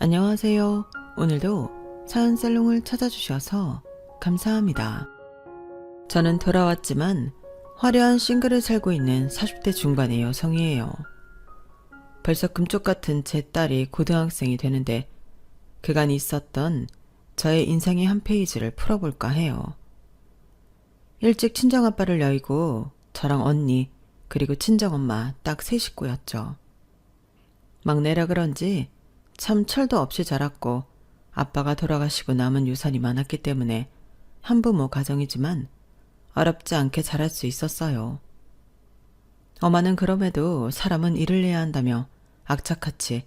안녕하세요. 오늘도 사연살롱을 찾아주셔서 감사합니다. 저는 돌아왔지만 화려한 싱글을 살고 있는 40대 중반의 여성이에요. 벌써 금쪽 같은 제 딸이 고등학생이 되는데 그간 있었던 저의 인생의 한 페이지를 풀어볼까 해요. 일찍 친정아빠를 여의고 저랑 언니 그리고 친정엄마 딱 세 식구였죠. 막내라 그런지 참 철도 없이 자랐고 아빠가 돌아가시고 남은 유산이 많았기 때문에 한부모 가정이지만 어렵지 않게 자랄 수 있었어요. 엄마는 그럼에도 사람은 일을 해야 한다며 악착같이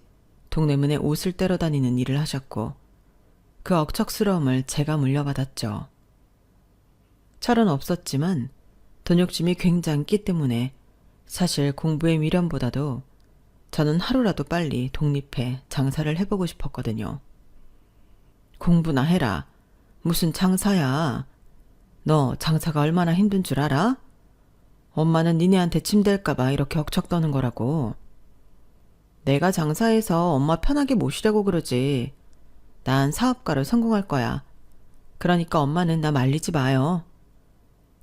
동네문에 옷을 떼러 다니는 일을 하셨고 그 억척스러움을 제가 물려받았죠. 철은 없었지만 돈 욕심이 굉장했기 때문에 사실 공부의 미련보다도 저는 하루라도 빨리 독립해 장사를 해보고 싶었거든요. 공부나 해라. 무슨 장사야. 너 장사가 얼마나 힘든 줄 알아? 엄마는 니네한테 침댈까봐 이렇게 억척 떠는 거라고. 내가 장사해서 엄마 편하게 모시려고 그러지. 난 사업가로 성공할 거야. 그러니까 엄마는 나 말리지 마요.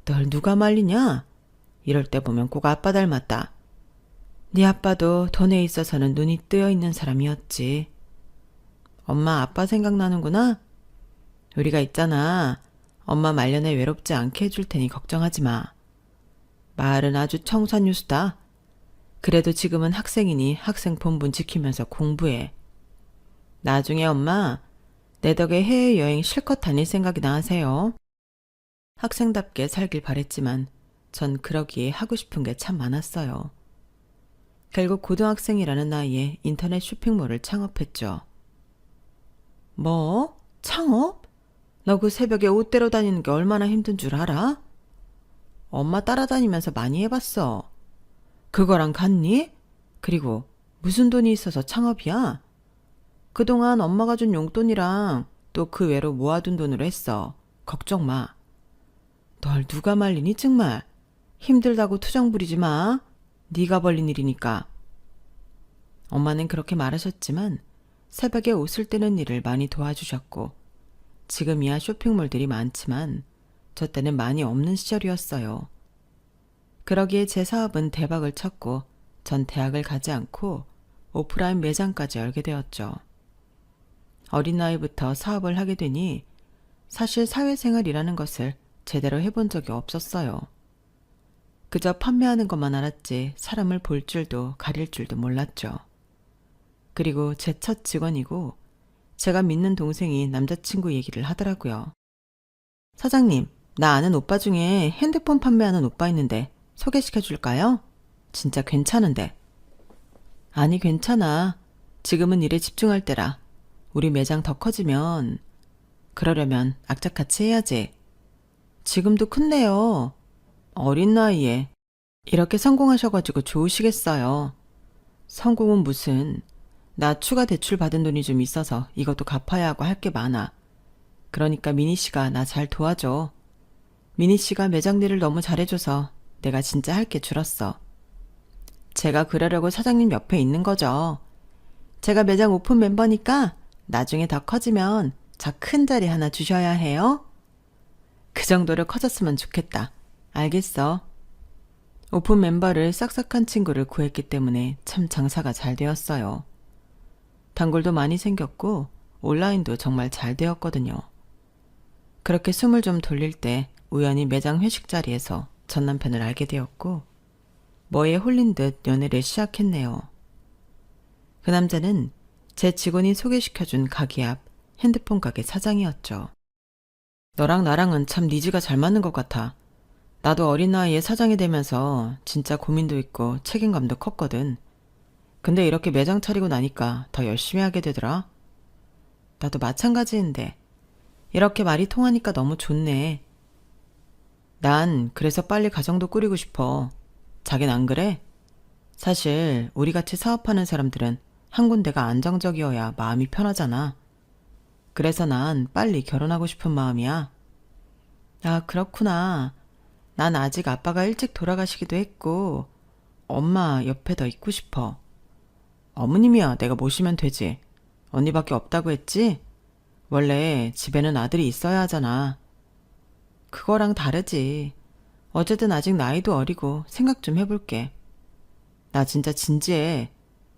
널 누가 말리냐? 이럴 때 보면 꼭 아빠 닮았다. 네 아빠도 돈에 있어서는 눈이 뜨여 있는 사람이었지. 엄마 아빠 생각나는구나? 우리가 있잖아. 엄마 말년에 외롭지 않게 해줄 테니 걱정하지 마. 말은 아주 청산유수다. 그래도 지금은 학생이니 학생 본분 지키면서 공부해. 나중에 엄마 내 덕에 해외여행 실컷 다닐 생각이나 하세요. 학생답게 살길 바랬지만 전 그러기에 하고 싶은 게 참 많았어요. 결국 고등학생이라는 나이에 인터넷 쇼핑몰을 창업했죠. 뭐? 창업? 너 그 새벽에 옷 떼러 다니는 게 얼마나 힘든 줄 알아? 엄마 따라다니면서 많이 해봤어. 그거랑 같니? 그리고 무슨 돈이 있어서 창업이야? 그동안 엄마가 준 용돈이랑 또 그 외로 모아둔 돈으로 했어. 걱정 마. 널 누가 말리니 정말. 힘들다고 투정 부리지 마. 네가 벌린 일이니까. 엄마는 그렇게 말하셨지만 새벽에 옷을 떼는 일을 많이 도와주셨고 지금이야 쇼핑몰들이 많지만 저 때는 많이 없는 시절이었어요. 그러기에 제 사업은 대박을 쳤고 전 대학을 가지 않고 오프라인 매장까지 열게 되었죠. 어린 나이부터 사업을 하게 되니 사실 사회생활이라는 것을 제대로 해본 적이 없었어요. 그저 판매하는 것만 알았지 사람을 볼 줄도 가릴 줄도 몰랐죠. 그리고 제 첫 직원이고 제가 믿는 동생이 남자친구 얘기를 하더라고요. 사장님, 나 아는 오빠 중에 핸드폰 판매하는 오빠 있는데 소개시켜 줄까요? 진짜 괜찮은데. 아니 괜찮아. 지금은 일에 집중할 때라. 우리 매장 더 커지면 그러려면 악착같이 해야지. 지금도 큰데요. 어린 나이에 이렇게 성공하셔가지고 좋으시겠어요. 성공은 무슨. 나 추가 대출 받은 돈이 좀 있어서 이것도 갚아야 하고 할 게 많아. 그러니까 미니 씨가 나 잘 도와줘. 미니 씨가 매장 일을 너무 잘해줘서 내가 진짜 할 게 줄었어. 제가 그러려고 사장님 옆에 있는 거죠. 제가 매장 오픈 멤버니까 나중에 더 커지면 저 큰 자리 하나 주셔야 해요. 그 정도로 커졌으면 좋겠다. 알겠어. 오픈 멤버를 싹싹한 친구를 구했기 때문에 참 장사가 잘 되었어요. 단골도 많이 생겼고 온라인도 정말 잘 되었거든요. 그렇게 숨을 좀 돌릴 때 우연히 매장 회식 자리에서 전 남편을 알게 되었고 뭐에 홀린 듯 연애를 시작했네요. 그 남자는 제 직원이 소개시켜준 가게 앞 핸드폰 가게 사장이었죠. 너랑 나랑은 참 니즈가 잘 맞는 것 같아. 나도 어린 나이에 사장이 되면서 진짜 고민도 있고 책임감도 컸거든. 근데 이렇게 매장 차리고 나니까 더 열심히 하게 되더라. 나도 마찬가지인데 이렇게 말이 통하니까 너무 좋네. 난 그래서 빨리 가정도 꾸리고 싶어. 자긴 안 그래? 사실 우리같이 사업하는 사람들은 한 군데가 안정적이어야 마음이 편하잖아. 그래서 난 빨리 결혼하고 싶은 마음이야. 아, 그렇구나. 난 아직 아빠가 일찍 돌아가시기도 했고 엄마 옆에 더 있고 싶어. 어머님이야 내가 모시면 되지. 언니밖에 없다고 했지? 원래 집에는 아들이 있어야 하잖아. 그거랑 다르지. 어쨌든 아직 나이도 어리고 생각 좀 해볼게. 나 진짜 진지해.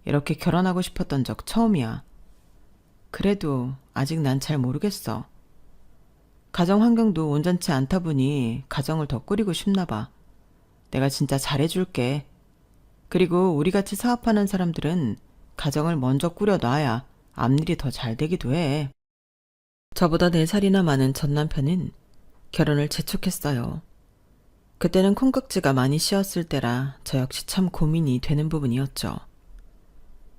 이렇게 결혼하고 싶었던 적 처음이야. 그래도 아직 난 잘 모르겠어. 가정 환경도 온전치 않다 보니 가정을 더 꾸리고 싶나 봐. 내가 진짜 잘해줄게. 그리고 우리같이 사업하는 사람들은 가정을 먼저 꾸려놔야 앞일이 더 잘 되기도 해. 저보다 4살이나 많은 전 남편은 결혼을 재촉했어요. 그때는 콩깍지가 많이 씌었을 때라 저 역시 참 고민이 되는 부분이었죠.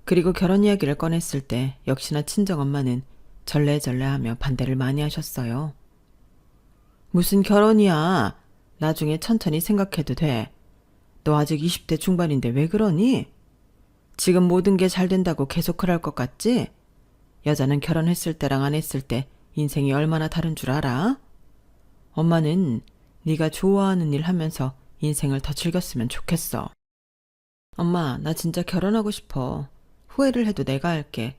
그리고 결혼 이야기를 꺼냈을 때 역시나 친정엄마는 절레절레하며 반대를 많이 하셨어요. 무슨 결혼이야. 나중에 천천히 생각해도 돼. 너 아직 20대 중반인데 왜 그러니? 지금 모든 게 잘 된다고 계속 그럴 것 같지? 여자는 결혼했을 때랑 안 했을 때 인생이 얼마나 다른 줄 알아? 엄마는 네가 좋아하는 일 하면서 인생을 더 즐겼으면 좋겠어. 엄마, 나 진짜 결혼하고 싶어. 후회를 해도 내가 할게.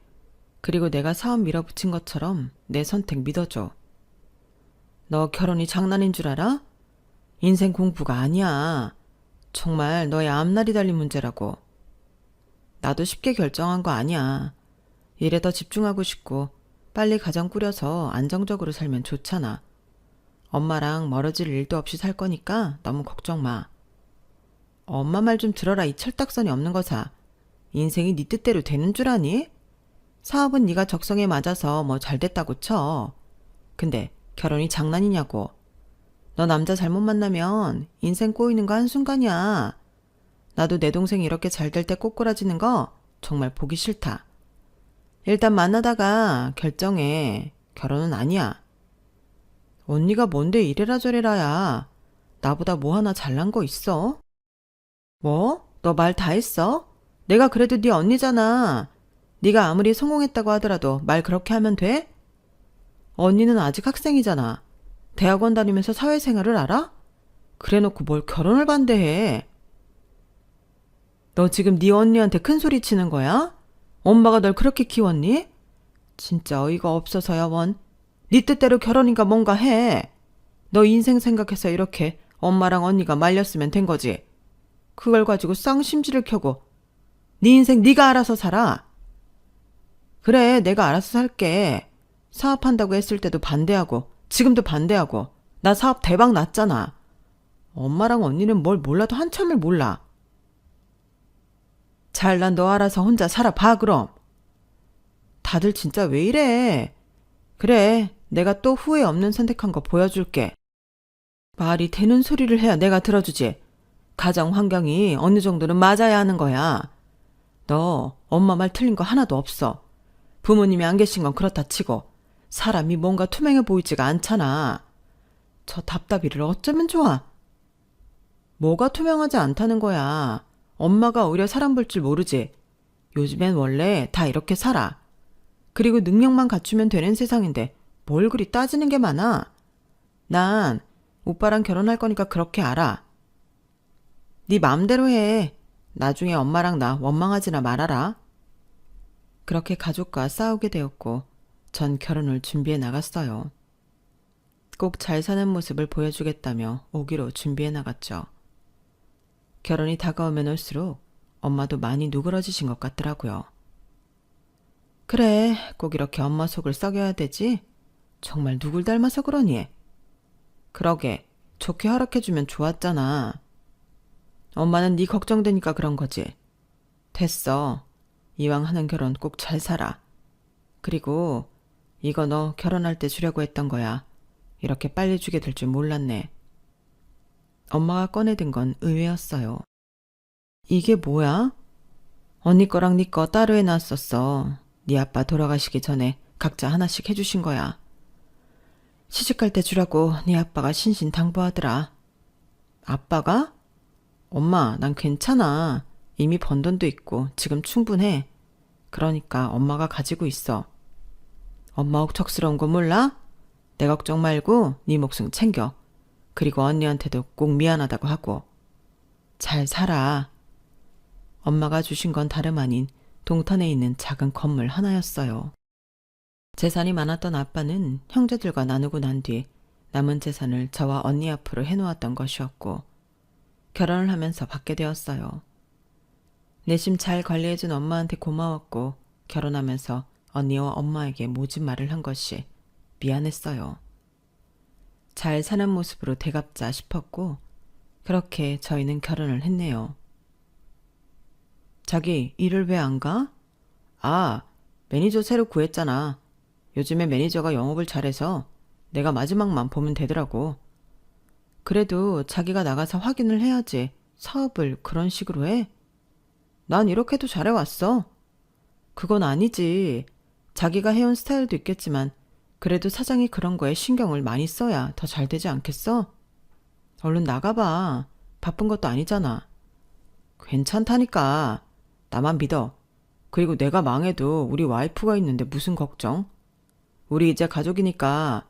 그리고 내가 사업 밀어붙인 것처럼 내 선택 믿어줘. 너 결혼이 장난인 줄 알아? 인생 공부가 아니야. 정말 너의 앞날이 달린 문제라고. 나도 쉽게 결정한 거 아니야. 일에 더 집중하고 싶고 빨리 가정 꾸려서 안정적으로 살면 좋잖아. 엄마랑 멀어질 일도 없이 살 거니까 너무 걱정 마. 엄마 말 좀 들어라. 이 철딱선이 없는 거사. 인생이 네 뜻대로 되는 줄 아니? 사업은 네가 적성에 맞아서 뭐 잘 됐다고 쳐. 근데 결혼이 장난이냐고. 너 남자 잘못 만나면 인생 꼬이는 거 한순간이야. 나도 내 동생 이렇게 잘 될 때 꼬꾸라지는 거 정말 보기 싫다. 일단 만나다가 결정해. 결혼은 아니야. 언니가 뭔데 이래라 저래라야. 나보다 뭐 하나 잘난 거 있어? 뭐? 너 말 다 했어? 내가 그래도 네 언니잖아. 네가 아무리 성공했다고 하더라도 말 그렇게 하면 돼? 언니는 아직 학생이잖아. 대학원 다니면서 사회생활을 알아? 그래놓고 뭘 결혼을 반대해. 너 지금 네 언니한테 큰 소리 치는 거야? 엄마가 널 그렇게 키웠니? 진짜 어이가 없어서야 원. 네 뜻대로 결혼인가 뭔가 해. 너 인생 생각해서 이렇게 엄마랑 언니가 말렸으면 된 거지. 그걸 가지고 쌍심지를 켜고 네 인생 네가 알아서 살아. 그래, 내가 알아서 살게. 사업한다고 했을 때도 반대하고 지금도 반대하고 나 사업 대박 났잖아. 엄마랑 언니는 뭘 몰라도 한참을 몰라. 잘난 너 알아서 혼자 살아봐 그럼. 다들 진짜 왜 이래. 그래, 내가 또 후회 없는 선택한 거 보여줄게. 말이 되는 소리를 해야 내가 들어주지. 가정 환경이 어느 정도는 맞아야 하는 거야. 너 엄마 말 틀린 거 하나도 없어. 부모님이 안 계신 건 그렇다 치고 사람이 뭔가 투명해 보이지가 않잖아. 저 답답이를 어쩌면 좋아. 뭐가 투명하지 않다는 거야. 엄마가 오히려 사람 볼 줄 모르지. 요즘엔 원래 다 이렇게 살아. 그리고 능력만 갖추면 되는 세상인데 뭘 그리 따지는 게 많아. 난 오빠랑 결혼할 거니까 그렇게 알아. 네 맘대로 해. 나중에 엄마랑 나 원망하지나 말아라. 그렇게 가족과 싸우게 되었고 전 결혼을 준비해 나갔어요. 꼭 잘 사는 모습을 보여주겠다며 오기로 준비해 나갔죠. 결혼이 다가오면 올수록 엄마도 많이 누그러지신 것 같더라고요. 그래, 꼭 이렇게 엄마 속을 썩여야 되지? 정말 누굴 닮아서 그러니? 그러게, 좋게 허락해주면 좋았잖아. 엄마는 네 걱정되니까 그런 거지. 됐어. 이왕 하는 결혼 꼭 잘 살아. 그리고 이거 너 결혼할 때 주려고 했던 거야. 이렇게 빨리 주게 될 줄 몰랐네. 엄마가 꺼내든 건 의외였어요. 이게 뭐야? 언니 거랑 네 거 따로 해놨었어. 네 아빠 돌아가시기 전에 각자 하나씩 해주신 거야. 시집갈 때 주라고 네 아빠가 신신당부하더라. 아빠가? 엄마, 난 괜찮아. 이미 번 돈도 있고 지금 충분해. 그러니까 엄마가 가지고 있어. 엄마 억척스러운 거 몰라? 내 걱정 말고 네 목숨 챙겨. 그리고 언니한테도 꼭 미안하다고 하고. 잘 살아. 엄마가 주신 건 다름 아닌 동탄에 있는 작은 건물 하나였어요. 재산이 많았던 아빠는 형제들과 나누고 난 뒤 남은 재산을 저와 언니 앞으로 해놓았던 것이었고 결혼을 하면서 받게 되었어요. 내심 잘 관리해준 엄마한테 고마웠고 결혼하면서 언니와 엄마에게 모진 말을 한 것이 미안했어요. 잘 사는 모습으로 되갚자 싶었고 그렇게 저희는 결혼을 했네요. 자기 일을 왜 안 가? 아, 매니저 새로 구했잖아. 요즘에 매니저가 영업을 잘해서 내가 마지막만 보면 되더라고. 그래도 자기가 나가서 확인을 해야지 사업을 그런 식으로 해? 난 이렇게도 잘해왔어. 그건 아니지. 자기가 해온 스타일도 있겠지만 그래도 사장이 그런 거에 신경을 많이 써야 더 잘 되지 않겠어? 얼른 나가봐. 바쁜 것도 아니잖아. 괜찮다니까. 나만 믿어. 그리고 내가 망해도 우리 와이프가 있는데 무슨 걱정? 우리 이제 가족이니까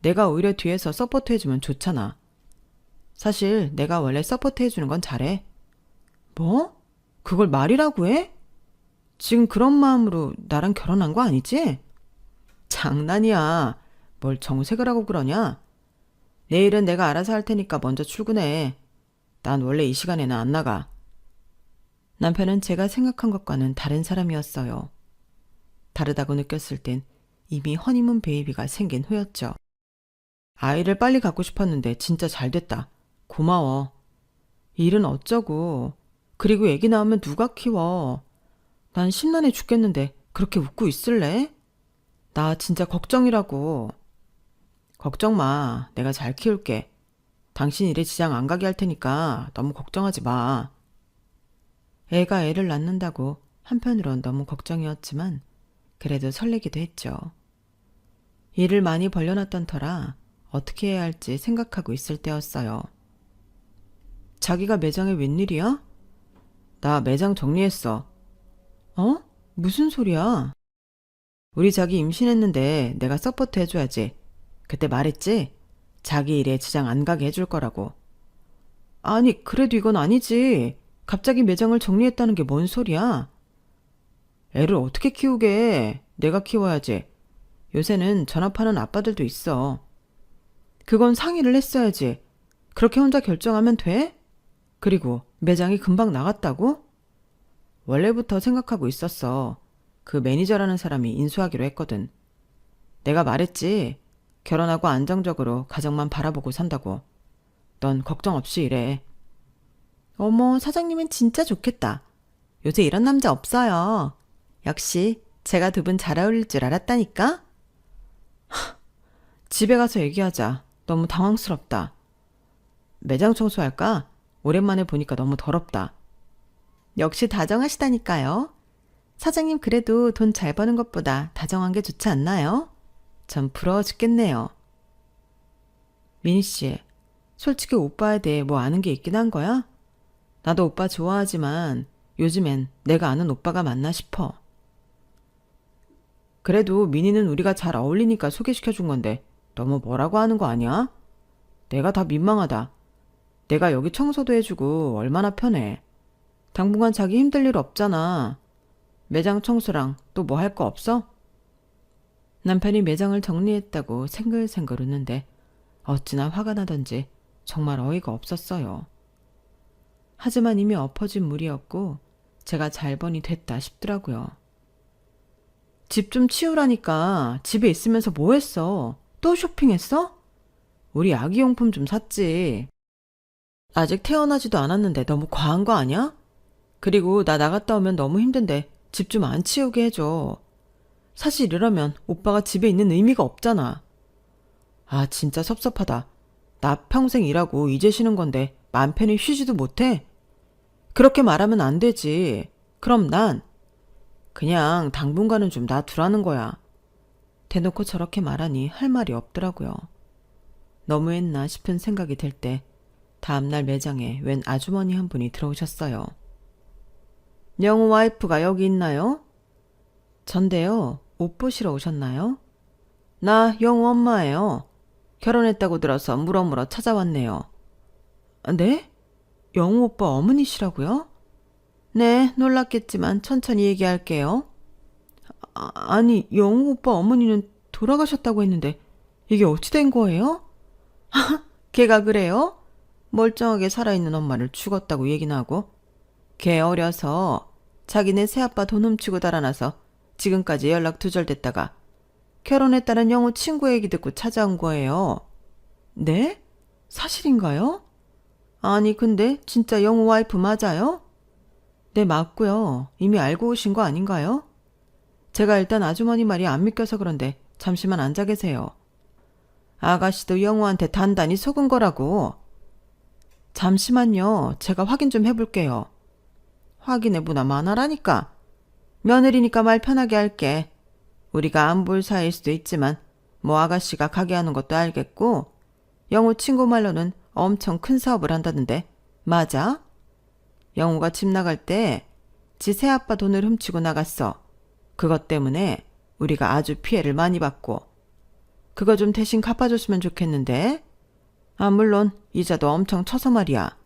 내가 오히려 뒤에서 서포트 해주면 좋잖아. 사실 내가 원래 서포트 해주는 건 잘해. 뭐? 그걸 말이라고 해? 지금 그런 마음으로 나랑 결혼한 거 아니지? 장난이야. 뭘 정색을 하고 그러냐? 내일은 내가 알아서 할 테니까 먼저 출근해. 난 원래 이 시간에는 안 나가. 남편은 제가 생각한 것과는 다른 사람이었어요. 다르다고 느꼈을 땐 이미 허니문 베이비가 생긴 후였죠. 아이를 빨리 갖고 싶었는데 진짜 잘 됐다. 고마워. 일은 어쩌고. 그리고 애기 낳으면 누가 키워. 난 심란해 죽겠는데 그렇게 웃고 있을래? 나 진짜 걱정이라고. 걱정 마. 내가 잘 키울게. 당신 일에 지장 안 가게 할 테니까 너무 걱정하지 마. 애가 애를 낳는다고 한편으론 너무 걱정이었지만 그래도 설레기도 했죠. 일을 많이 벌려놨던 터라 어떻게 해야 할지 생각하고 있을 때였어요. 자기가 매장에 웬일이야? 나 매장 정리했어. 어? 무슨 소리야? 우리 자기 임신했는데 내가 서포트 해줘야지. 그때 말했지? 자기 일에 지장 안 가게 해줄 거라고. 아니, 그래도 이건 아니지. 갑자기 매장을 정리했다는 게 뭔 소리야? 애를 어떻게 키우게? 내가 키워야지. 요새는 전업하는 아빠들도 있어. 그건 상의를 했어야지. 그렇게 혼자 결정하면 돼? 그리고 매장이 금방 나갔다고? 원래부터 생각하고 있었어. 그 매니저라는 사람이 인수하기로 했거든. 내가 말했지. 결혼하고 안정적으로 가정만 바라보고 산다고. 넌 걱정 없이 일해. 어머, 사장님은 진짜 좋겠다. 요새 이런 남자 없어요. 역시 제가 두 분 잘 어울릴 줄 알았다니까? 집에 가서 얘기하자. 너무 당황스럽다. 매장 청소할까? 오랜만에 보니까 너무 더럽다. 역시 다정하시다니까요. 사장님 그래도 돈 잘 버는 것보다 다정한 게 좋지 않나요? 전 부러워 죽겠네요. 미니 씨, 솔직히 오빠에 대해 뭐 아는 게 있긴 한 거야? 나도 오빠 좋아하지만 요즘엔 내가 아는 오빠가 맞나 싶어. 그래도 미니는 우리가 잘 어울리니까 소개시켜준 건데 너무 뭐라고 하는 거 아니야? 내가 다 민망하다. 내가 여기 청소도 해주고 얼마나 편해. 당분간 자기 힘들 일 없잖아. 매장 청소랑 또 뭐 할 거 없어? 남편이 매장을 정리했다고 생글생글 웃는데 어찌나 화가 나던지 정말 어이가 없었어요. 하지만 이미 엎어진 물이었고 제가 잘번이 됐다 싶더라고요. 집 좀 치우라니까. 집에 있으면서 뭐 했어? 또 쇼핑했어? 우리 아기용품 좀 샀지. 아직 태어나지도 않았는데 너무 과한 거 아니야? 그리고 나 나갔다 오면 너무 힘든데 집 좀 안 치우게 해줘. 사실 이러면 오빠가 집에 있는 의미가 없잖아. 아, 진짜 섭섭하다. 나 평생 일하고 이제 쉬는 건데 맘 편히 쉬지도 못해? 그렇게 말하면 안 되지. 그럼 난 그냥 당분간은 좀 놔두라는 거야. 대놓고 저렇게 말하니 할 말이 없더라고요. 너무했나 싶은 생각이 들 때 다음날 매장에 웬 아주머니 한 분이 들어오셨어요. 영우 와이프가 여기 있나요? 전데요. 옷 보시러 오셨나요? 나 영우 엄마예요. 결혼했다고 들어서 물어물어 찾아왔네요. 네? 영우 오빠 어머니시라고요? 네, 놀랐겠지만 천천히 얘기할게요. 아니, 영우 오빠 어머니는 돌아가셨다고 했는데 이게 어찌 된 거예요? 걔가 그래요? 멀쩡하게 살아있는 엄마를 죽었다고 얘기나 하고. 걔 어려서 자기네 새아빠 돈 훔치고 달아나서 지금까지 연락 두절됐다가 결혼했다는 영우 친구 얘기 듣고 찾아온 거예요. 네? 사실인가요? 아니 근데 진짜 영우 와이프 맞아요? 네 맞고요. 이미 알고 오신 거 아닌가요? 제가 일단 아주머니 말이 안 믿겨서 그런데 잠시만 앉아 계세요. 아가씨도 영우한테 단단히 속은 거라고. 잠시만요. 제가 확인 좀 해볼게요. 확인해보나 마나라니까. 며느리니까 말 편하게 할게. 우리가 안 볼 사이일 수도 있지만 뭐 아가씨가 가게 하는 것도 알겠고 영우 친구 말로는 엄청 큰 사업을 한다는데 맞아? 영우가 집 나갈 때 지 새아빠 돈을 훔치고 나갔어. 그것 때문에 우리가 아주 피해를 많이 받고 그거 좀 대신 갚아줬으면 좋겠는데. 아 물론 이자도 엄청 쳐서 말이야.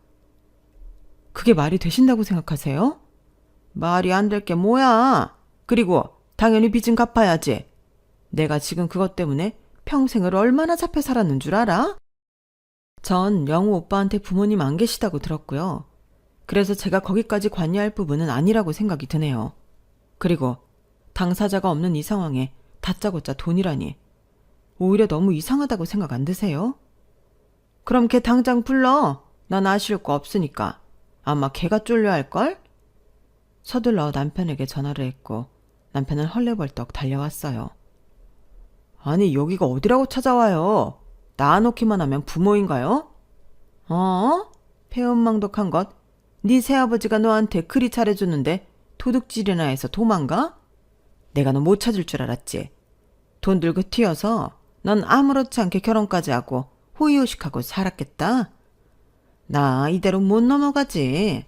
그게 말이 되신다고 생각하세요? 말이 안 될 게 뭐야. 그리고 당연히 빚은 갚아야지. 내가 지금 그것 때문에 평생을 얼마나 잡혀 살았는 줄 알아? 전 영우 오빠한테 부모님 안 계시다고 들었고요. 그래서 제가 거기까지 관여할 부분은 아니라고 생각이 드네요. 그리고 당사자가 없는 이 상황에 다짜고짜 돈이라니. 오히려 너무 이상하다고 생각 안 드세요? 그럼 걔 당장 불러. 난 아쉬울 거 없으니까. 아마 걔가 쫄려 할걸? 서둘러 남편에게 전화를 했고 남편은 헐레벌떡 달려왔어요. 아니 여기가 어디라고 찾아와요? 낳아놓기만 하면 부모인가요? 배은망덕한 것. 네 새아버지가 너한테 그리 잘해줬는데 도둑질이나 해서 도망가? 내가 너 못 찾을 줄 알았지. 돈 들고 튀어서 넌 아무렇지 않게 결혼까지 하고 호의호식하고 살았겠다. 나 이대로 못 넘어가지.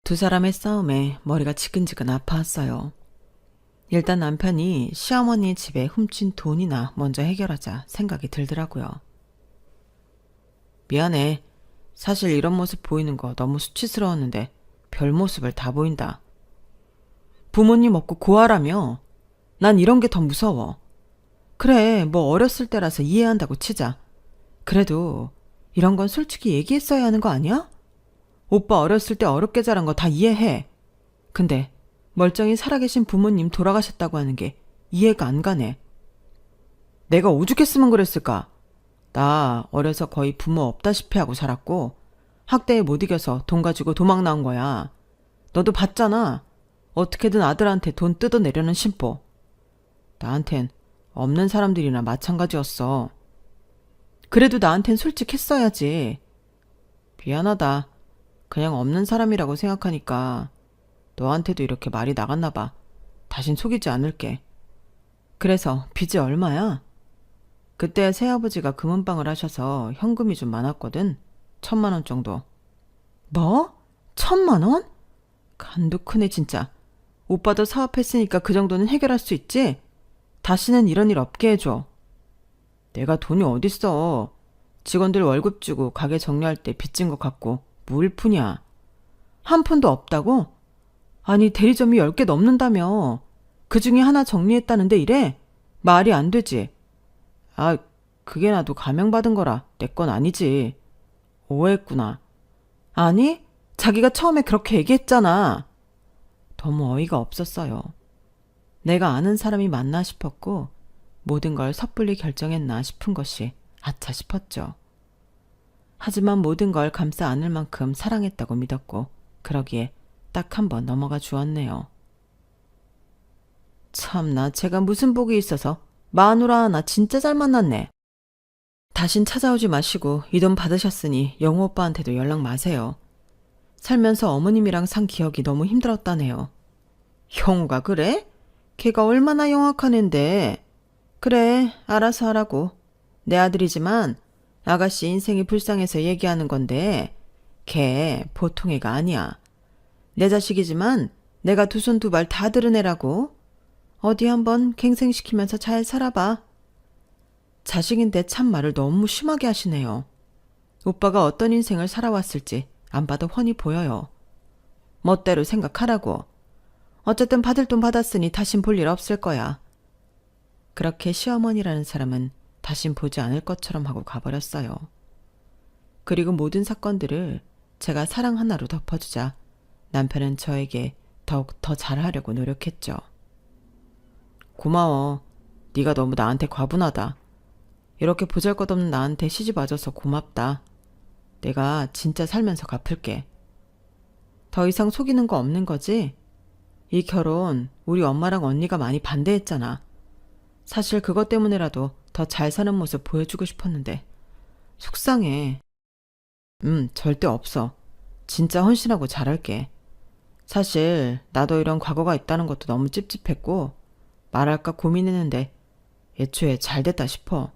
두 사람의 싸움에 머리가 지근지근 아파왔어요. 일단 남편이 시어머니 집에 훔친 돈이나 먼저 해결하자 생각이 들더라고요. 미안해. 사실 이런 모습 보이는 거 너무 수치스러웠는데 별 모습을 다 보인다. 부모님 없고 고아라며? 난 이런 게 더 무서워. 그래, 뭐 어렸을 때라서 이해한다고 치자. 그래도 이런 건 솔직히 얘기했어야 하는 거 아니야? 오빠 어렸을 때 어렵게 자란 거 다 이해해. 근데 멀쩡히 살아계신 부모님 돌아가셨다고 하는 게 이해가 안 가네. 내가 오죽했으면 그랬을까? 나 어려서 거의 부모 없다시피 하고 살았고 학대에 못 이겨서 돈 가지고 도망 나온 거야. 너도 봤잖아. 어떻게든 아들한테 돈 뜯어내려는 심보. 나한텐 없는 사람들이나 마찬가지였어. 그래도 나한텐 솔직했어야지. 미안하다. 그냥 없는 사람이라고 생각하니까 너한테도 이렇게 말이 나갔나 봐. 다신 속이지 않을게. 그래서 빚이 얼마야? 그때 새아버지가 금은방을 하셔서 현금이 좀 많았거든. 1,000만 원 정도. 뭐? 1,000만 원? 간도 크네 진짜. 오빠도 사업했으니까 그 정도는 해결할 수 있지? 다시는 이런 일 없게 해줘. 내가 돈이 어딨어. 직원들 월급 주고 가게 정리할 때 빚진 것 같고 뭐 일푼이야. 한 푼도 없다고? 아니 대리점이 10개 넘는다며. 그중에 하나 정리했다는데 이래? 말이 안 되지. 아 그게 나도 감형받은 거라 내 건 아니지. 오해했구나. 아니 자기가 처음에 그렇게 얘기했잖아. 너무 어이가 없었어요. 내가 아는 사람이 맞나 싶었고 모든 걸 섣불리 결정했나 싶은 것이 아차 싶었죠. 하지만 모든 걸 감싸 안을 만큼 사랑했다고 믿었고 그러기에 딱 한 번 넘어가 주었네요. 참나 제가 무슨 복이 있어서 마누라 하나 진짜 잘 만났네. 다신 찾아오지 마시고 이 돈 받으셨으니 영우 오빠한테도 연락 마세요. 살면서 어머님이랑 산 기억이 너무 힘들었다네요. 형우가 그래? 걔가 얼마나 영악한 앤데. 그래 알아서 하라고. 내 아들이지만 아가씨 인생이 불쌍해서 얘기하는 건데 걔 보통 애가 아니야. 내 자식이지만 내가 두 손 두 발 다 들은 애라고. 어디 한번 갱생시키면서 잘 살아봐. 자식인데 참 말을 너무 심하게 하시네요. 오빠가 어떤 인생을 살아왔을지 안 봐도 훤히 보여요. 멋대로 생각하라고. 어쨌든 받을 돈 받았으니 다신 볼 일 없을 거야. 그렇게 시어머니라는 사람은 다신 보지 않을 것처럼 하고 가버렸어요. 그리고 모든 사건들을 제가 사랑 하나로 덮어주자 남편은 저에게 더욱 더 잘하려고 노력했죠. 고마워. 네가 너무 나한테 과분하다. 이렇게 보잘것없는 나한테 시집 와줘서 고맙다. 내가 진짜 살면서 갚을게. 더 이상 속이는 거 없는 거지? 이 결혼 우리 엄마랑 언니가 많이 반대했잖아. 사실 그것 때문에라도 더 잘 사는 모습 보여주고 싶었는데 속상해. 절대 없어. 진짜 헌신하고 잘할게. 사실 나도 이런 과거가 있다는 것도 너무 찝찝했고 말할까 고민했는데 애초에 잘 됐다 싶어.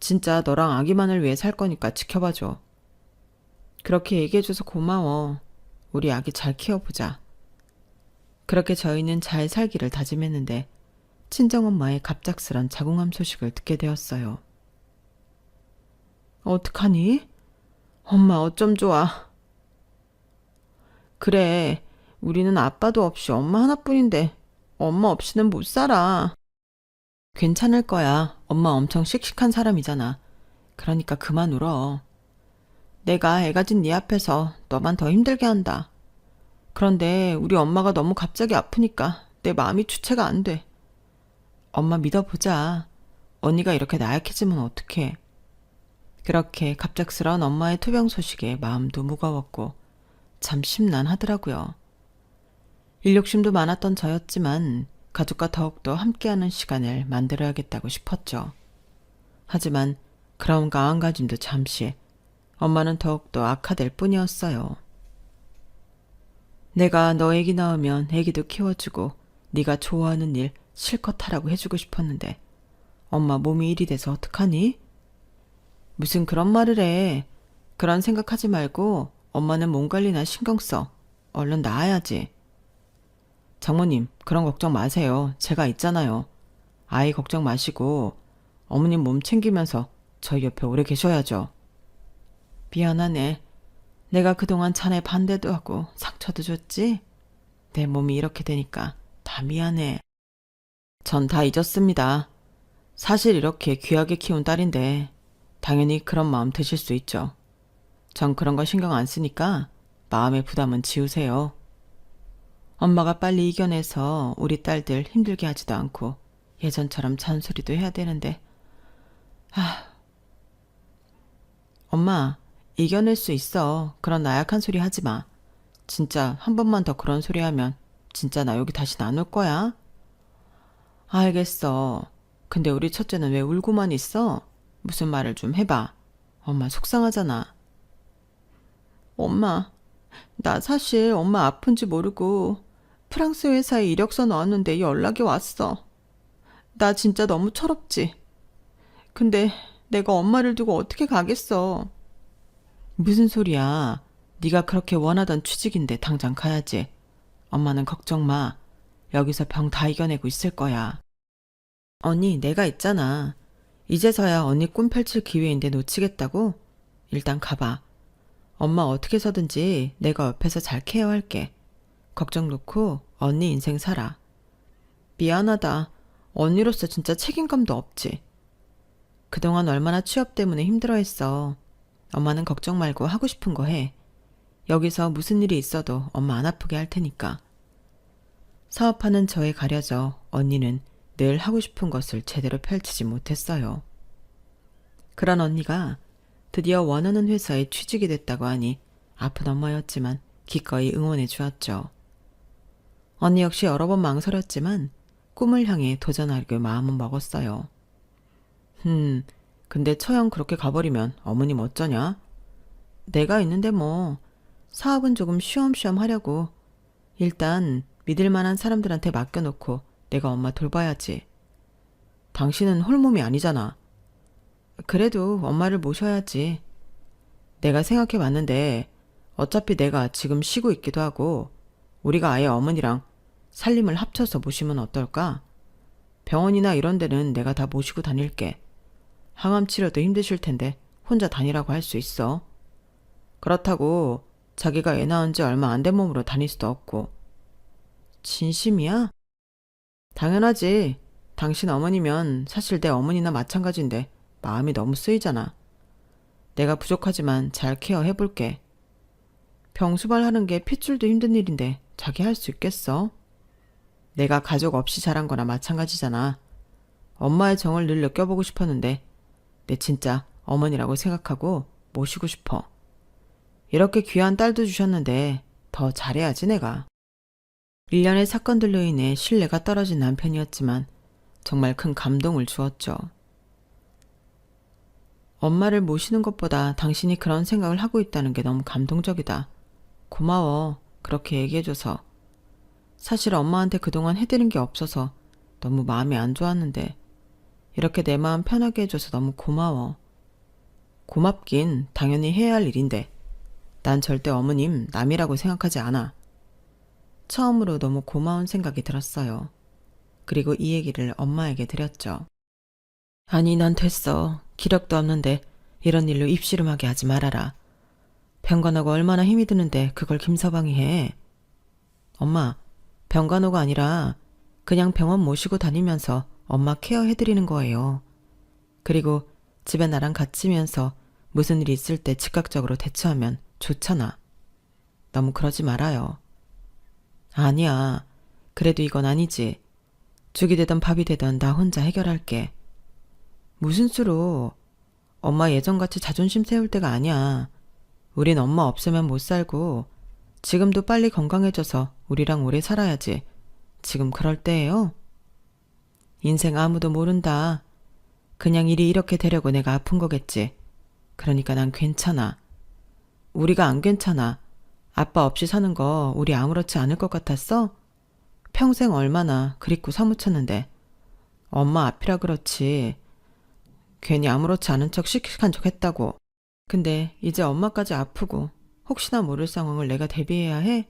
진짜 너랑 아기만을 위해 살 거니까 지켜봐줘. 그렇게 얘기해줘서 고마워. 우리 아기 잘 키워보자. 그렇게 저희는 잘 살기를 다짐했는데 친정엄마의 갑작스런 자궁암 소식을 듣게 되었어요. 어떡하니? 엄마 어쩜 좋아. 그래, 우리는 아빠도 없이 엄마 하나뿐인데 엄마 없이는 못 살아. 괜찮을 거야. 엄마 엄청 씩씩한 사람이잖아. 그러니까 그만 울어. 내가 애 가진 네 앞에서 너만 더 힘들게 한다. 그런데 우리 엄마가 너무 갑자기 아프니까 내 마음이 주체가 안 돼. 엄마 믿어보자. 언니가 이렇게 나약해지면 어떡해. 그렇게 갑작스러운 엄마의 투병 소식에 마음도 무거웠고 참 심란하더라고요. 일욕심도 많았던 저였지만 가족과 더욱더 함께하는 시간을 만들어야겠다고 싶었죠. 하지만 그런 마음가짐도 잠시 엄마는 더욱더 악화될 뿐이었어요. 내가 너 애기 낳으면 애기도 키워주고 네가 좋아하는 일 실컷 하라고 해주고 싶었는데 엄마 몸이 이리 돼서 어떡하니? 무슨 그런 말을 해. 그런 생각하지 말고 엄마는 몸 관리나 신경 써. 얼른 나아야지. 장모님, 그런 걱정 마세요. 제가 있잖아요. 아이 걱정 마시고 어머님 몸 챙기면서 저희 옆에 오래 계셔야죠. 미안하네. 내가 그동안 자네 반대도 하고 상처도 줬지? 내 몸이 이렇게 되니까 다 미안해. 전 다 잊었습니다. 사실 이렇게 귀하게 키운 딸인데 당연히 그런 마음 드실 수 있죠. 전 그런 거 신경 안 쓰니까 마음의 부담은 지우세요. 엄마가 빨리 이겨내서 우리 딸들 힘들게 하지도 않고 예전처럼 잔소리도 해야 되는데 엄마 이겨낼 수 있어. 그런 나약한 소리 하지 마. 진짜 한 번만 더 그런 소리 하면 진짜 나 여기 다시 안 올 거야. 알겠어. 근데 우리 첫째는 왜 울고만 있어? 무슨 말을 좀 해봐. 엄마 속상하잖아. 엄마, 나 사실 엄마 아픈지 모르고 프랑스 회사에 이력서 넣었는데 연락이 왔어. 나 진짜 너무 철없지. 근데 내가 엄마를 두고 어떻게 가겠어. 무슨 소리야. 네가 그렇게 원하던 취직인데 당장 가야지. 엄마는 걱정 마. 여기서 병 다 이겨내고 있을 거야. 언니, 내가 있잖아. 이제서야 언니 꿈 펼칠 기회인데 놓치겠다고? 일단 가봐. 엄마 어떻게 해서든지 내가 옆에서 잘 케어할게. 걱정 놓고 언니 인생 살아. 미안하다. 언니로서 진짜 책임감도 없지. 그동안 얼마나 취업 때문에 힘들어했어. 엄마는 걱정 말고 하고 싶은 거 해. 여기서 무슨 일이 있어도 엄마 안 아프게 할 테니까. 사업하는 저에 가려져 언니는 늘 하고 싶은 것을 제대로 펼치지 못했어요. 그런 언니가 드디어 원하는 회사에 취직이 됐다고 하니 아픈 엄마였지만 기꺼이 응원해 주었죠. 언니 역시 여러 번 망설였지만 꿈을 향해 도전하려고 마음은 먹었어요. 근데 처형 그렇게 가버리면 어머님 어쩌냐? 내가 있는데 뭐 사업은 조금 쉬엄쉬엄 하려고. 일단 믿을 만한 사람들한테 맡겨놓고 내가 엄마 돌봐야지. 당신은 홀몸이 아니잖아. 그래도 엄마를 모셔야지. 내가 생각해봤는데 어차피 내가 지금 쉬고 있기도 하고 우리가 아예 어머니랑 살림을 합쳐서 모시면 어떨까? 병원이나 이런 데는 내가 다 모시고 다닐게. 항암 치료도 힘드실 텐데 혼자 다니라고 할 수 있어. 그렇다고 자기가 애 낳은 지 얼마 안 된 몸으로 다닐 수도 없고. 진심이야? 당연하지. 당신 어머니면 사실 내 어머니나 마찬가지인데 마음이 너무 쓰이잖아. 내가 부족하지만 잘 케어해볼게. 병수발하는 게 핏줄도 힘든 일인데 자기 할 수 있겠어? 내가 가족 없이 자란 거나 마찬가지잖아. 엄마의 정을 늘 느껴보고 싶었는데 내 진짜 어머니라고 생각하고 모시고 싶어. 이렇게 귀한 딸도 주셨는데 더 잘해야지 내가. 일련의 사건들로 인해 신뢰가 떨어진 남편이었지만 정말 큰 감동을 주었죠. 엄마를 모시는 것보다 당신이 그런 생각을 하고 있다는 게 너무 감동적이다. 고마워. 그렇게 얘기해줘서. 사실 엄마한테 그동안 해드린 게 없어서 너무 마음이 안 좋았는데 이렇게 내 마음 편하게 해줘서 너무 고마워. 고맙긴 당연히 해야 할 일인데 난 절대 어머님 남이라고 생각하지 않아. 처음으로 너무 고마운 생각이 들었어요. 그리고 이 얘기를 엄마에게 드렸죠. 아니, 난 됐어. 기력도 없는데 이런 일로 입씨름하게 하지 말아라. 병간호가 얼마나 힘이 드는데 그걸 김서방이 해. 엄마, 병간호가 아니라 그냥 병원 모시고 다니면서 엄마 케어해드리는 거예요. 그리고 집에 나랑 같이면서 무슨 일이 있을 때 즉각적으로 대처하면 좋잖아. 너무 그러지 말아요. 아니야. 그래도 이건 아니지. 죽이 되든 밥이 되든 나 혼자 해결할게. 무슨 수로. 엄마 예전같이 자존심 세울 때가 아니야. 우린 엄마 없으면 못 살고 지금도 빨리 건강해져서 우리랑 오래 살아야지. 지금 그럴 때예요. 인생 아무도 모른다. 그냥 일이 이렇게 되려고 내가 아픈 거겠지. 그러니까 난 괜찮아. 우리가 안 괜찮아. 아빠 없이 사는 거 우리 아무렇지 않을 것 같았어? 평생 얼마나 그립고 사무쳤는데. 엄마 앞이라 그렇지. 괜히 아무렇지 않은 척 씩씩한 척 했다고. 근데 이제 엄마까지 아프고 혹시나 모를 상황을 내가 대비해야 해?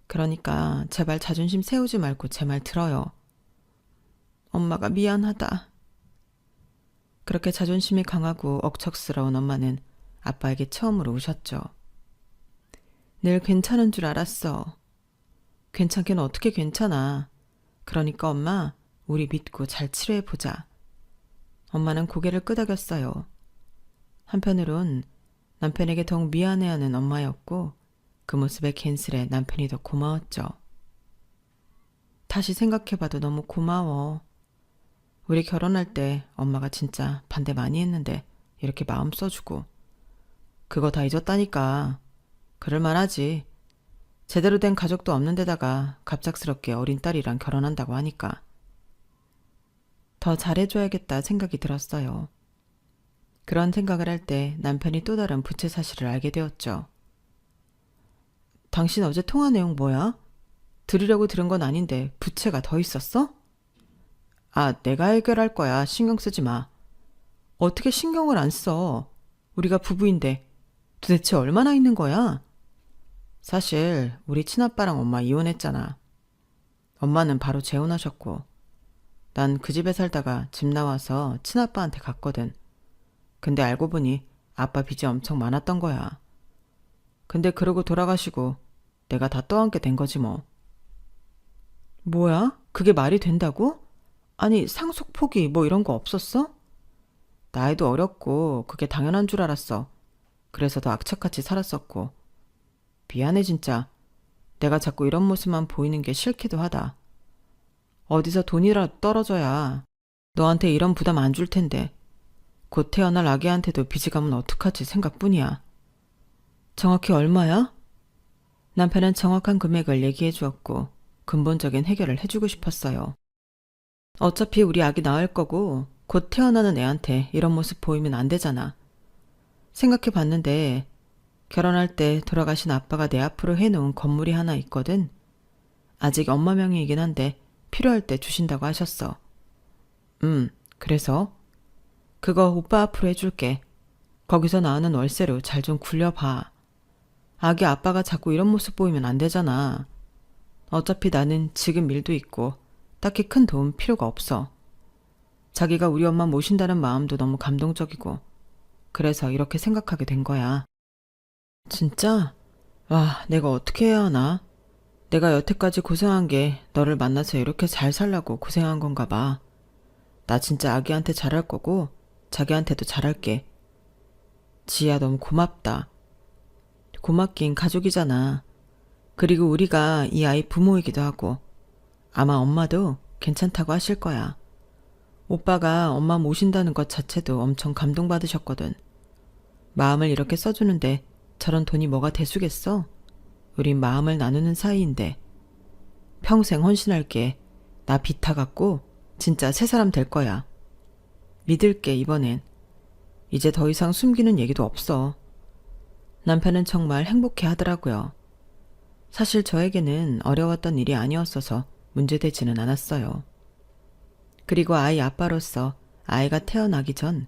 그러니까 제발 자존심 세우지 말고 제 말 들어요. 엄마가 미안하다. 그렇게 자존심이 강하고 억척스러운 엄마는 아빠에게 처음으로 우셨죠. 늘 괜찮은 줄 알았어. 괜찮긴 어떻게 괜찮아. 그러니까 엄마, 우리 믿고 잘 치료해보자. 엄마는 고개를 끄덕였어요. 한편으론 남편에게 더욱 미안해하는 엄마였고 그 모습에 괜스레 남편이 더 고마웠죠. 다시 생각해봐도 너무 고마워. 우리 결혼할 때 엄마가 진짜 반대 많이 했는데 이렇게 마음 써주고. 그거 다 잊었다니까. 그럴만하지. 제대로 된 가족도 없는 데다가 갑작스럽게 어린 딸이랑 결혼한다고 하니까. 더 잘해줘야겠다 생각이 들었어요. 그런 생각을 할 때 남편이 또 다른 부채 사실을 알게 되었죠. 당신 어제 통화 내용 뭐야? 들으려고 들은 건 아닌데 부채가 더 있었어? 아, 내가 해결할 거야. 신경 쓰지 마. 어떻게 신경을 안 써? 우리가 부부인데 도대체 얼마나 있는 거야? 사실 우리 친아빠랑 엄마 이혼했잖아. 엄마는 바로 재혼하셨고 난 그 집에 살다가 집 나와서 친아빠한테 갔거든. 근데 알고 보니 아빠 빚이 엄청 많았던 거야. 근데 그러고 돌아가시고 내가 다 떠안게 된 거지 뭐. 뭐야? 그게 말이 된다고? 아니, 상속 포기 뭐 이런 거 없었어? 나이도 어렸고 그게 당연한 줄 알았어. 그래서 더 악착같이 살았었고. 미안해 진짜. 내가 자꾸 이런 모습만 보이는 게 싫기도 하다. 어디서 돈이라도 떨어져야 너한테 이런 부담 안 줄 텐데. 곧 태어날 아기한테도 빚이 가면 어떡하지 생각뿐이야. 정확히 얼마야? 남편은 정확한 금액을 얘기해 주었고 근본적인 해결을 해주고 싶었어요. 어차피 우리 아기 낳을 거고 곧 태어나는 애한테 이런 모습 보이면 안 되잖아. 생각해 봤는데 결혼할 때 돌아가신 아빠가 내 앞으로 해놓은 건물이 하나 있거든. 아직 엄마 명의이긴 한데 필요할 때 주신다고 하셨어. 그래서? 그거 오빠 앞으로 해줄게. 거기서 나오는 월세로 잘 좀 굴려봐. 아기 아빠가 자꾸 이런 모습 보이면 안 되잖아. 어차피 나는 지금 일도 있고 딱히 큰 도움 필요가 없어. 자기가 우리 엄마 모신다는 마음도 너무 감동적이고 그래서 이렇게 생각하게 된 거야. 진짜? 와, 내가 어떻게 해야 하나? 내가 여태까지 고생한 게 너를 만나서 이렇게 잘 살라고 고생한 건가 봐. 나 진짜 아기한테 잘할 거고 자기한테도 잘할게. 지희야, 너무 고맙다. 고맙긴 가족이잖아. 그리고 우리가 이 아이 부모이기도 하고 아마 엄마도 괜찮다고 하실 거야. 오빠가 엄마 모신다는 것 자체도 엄청 감동받으셨거든. 마음을 이렇게 써주는데 저런 돈이 뭐가 대수겠어? 우린 마음을 나누는 사이인데. 평생 헌신할게. 나 비타 갖고 진짜 새 사람 될 거야. 믿을게, 이번엔. 이제 더 이상 숨기는 얘기도 없어. 남편은 정말 행복해 하더라고요. 사실 저에게는 어려웠던 일이 아니었어서 문제되지는 않았어요. 그리고 아이 아빠로서 아이가 태어나기 전